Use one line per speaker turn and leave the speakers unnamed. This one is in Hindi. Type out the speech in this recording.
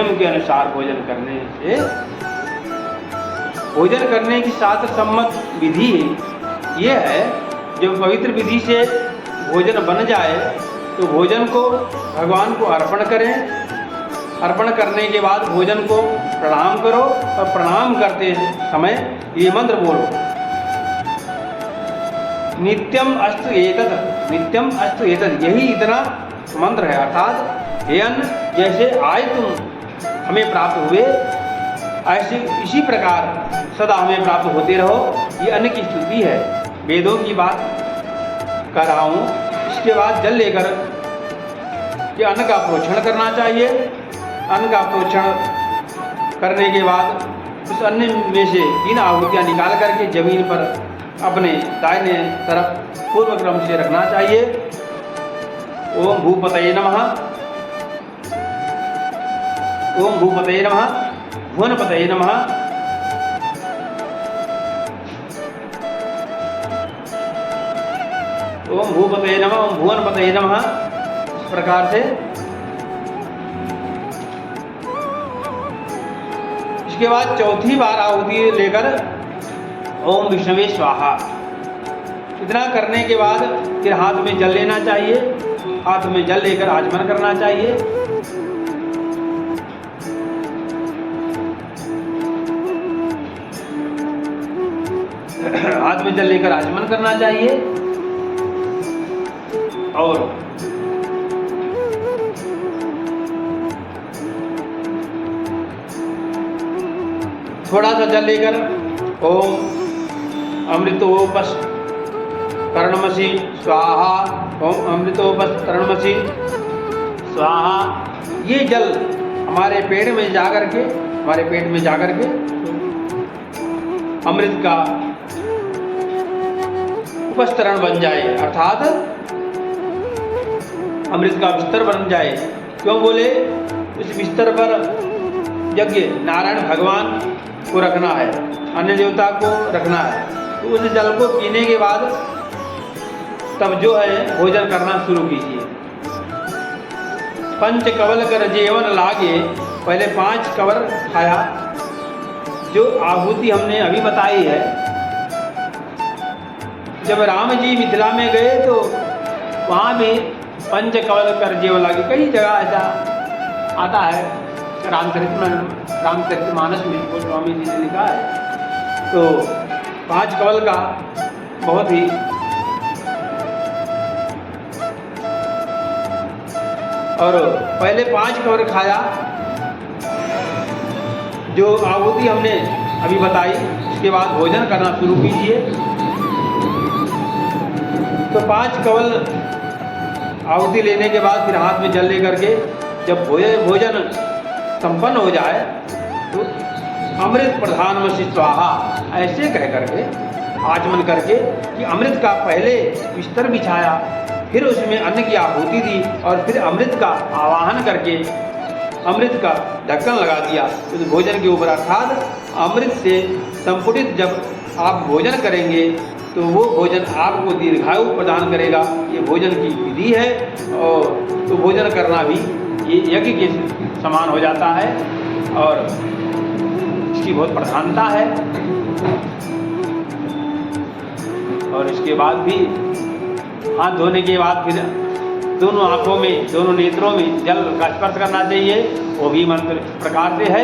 नियम के अनुसार भोजन करने से, भोजन करने की शास्त्र सम्मत विधि ये है, जब पवित्र विधि से भोजन बन जाए तो भोजन को भगवान को अर्पण करें। अर्पण करने के बाद भोजन को प्रणाम करो और प्रणाम करते समय ये मंत्र बोलो, नित्यम अस्तु एतत्, नित्यम अस्तु एतत्, यही इतना मंत्र है। अर्थात हे अन्न, जैसे आज तुम हमें प्राप्त हुए ऐसे इसी प्रकार सदा हमें प्राप्त होते रहो। ये अन्न की स्तुति है, वेदों की बात कर रहा हूँ। इसके बाद जल लेकर ये अन्न का प्रोक्षण करना चाहिए। अन्न का प्रोक्षण करने के बाद उस अन्न में से 3 आहुतियाँ निकाल करके जमीन पर अपने दाहिने तरफ पूर्व क्रम से रखना चाहिए। ओम भूपतये नमः, ओम भूपतये नमः, भुवनपतये नमः, ओम भूपतये नमः, ओम भुवनपतये नमः। इस प्रकार से इसके बाद चौथी बार आहुति लेकर ओम विष्णवे स्वाहा, इतना करने के बाद फिर हाथ में जल लेना चाहिए। हाथ में जल लेकर आचमन करना चाहिए। हाथ में जल लेकर आचमन करना चाहिए और थोड़ा सा जल लेकर ओम अमृतोपस्तरणमसि स्वाहा, ओम अमृतोपस्तरणमसि स्वाहा। ये जल हमारे पेट में जाकर के अमृत का उपस्तरण बन जाए, अर्थात अमृत का बिस्तर बन जाए। क्यों बोले, इस बिस्तर पर यज्ञ नारायण भगवान को रखना है, अन्य देवता को रखना है। तो उस जल को पीने के बाद तब जो है भोजन करना शुरू कीजिए। पंच कवल कर जेवन लागे, पहले 5 कवर खाया। जो आहुति हमने अभी बताई है, जब राम जी मिथिला में गए तो वहाँ भी पंच कवल कर जेवन लागे, कई जगह ऐसा आता है रामचरितमानस में गोस्वामी जी ने लिखा है। तो 5 कवल का बहुत ही और पहले 5 कवर खाया। जो आहुति हमने अभी बताई, उसके बाद भोजन करना शुरू कीजिए। तो 5 कवल आहुति लेने के बाद फिर हाथ में जल लेकर के जब भोजन संपन्न हो जाए तो अमृत प्रधानमसि स्वाहा ऐसे कह करके आचमन करके कि अमृत का पहले बिस्तर बिछाया, फिर उसमें अन्न की आहुति दी और फिर अमृत का आवाहन करके अमृत का ढक्कन लगा दिया उस भोजन के ऊपर। अर्थात अमृत से संपुटित जब आप भोजन करेंगे तो वो भोजन आपको दीर्घायु प्रदान करेगा। ये भोजन की विधि है और तो भोजन करना भी ये यज्ञ के समान हो जाता है और इसकी बहुत प्रधानता है। और इसके बाद भी हाथ धोने के बाद फिर दोनों आँखों में, दोनों नेत्रों में जल का स्पर्श करना चाहिए। वो भी मंत्र इस प्रकार से है।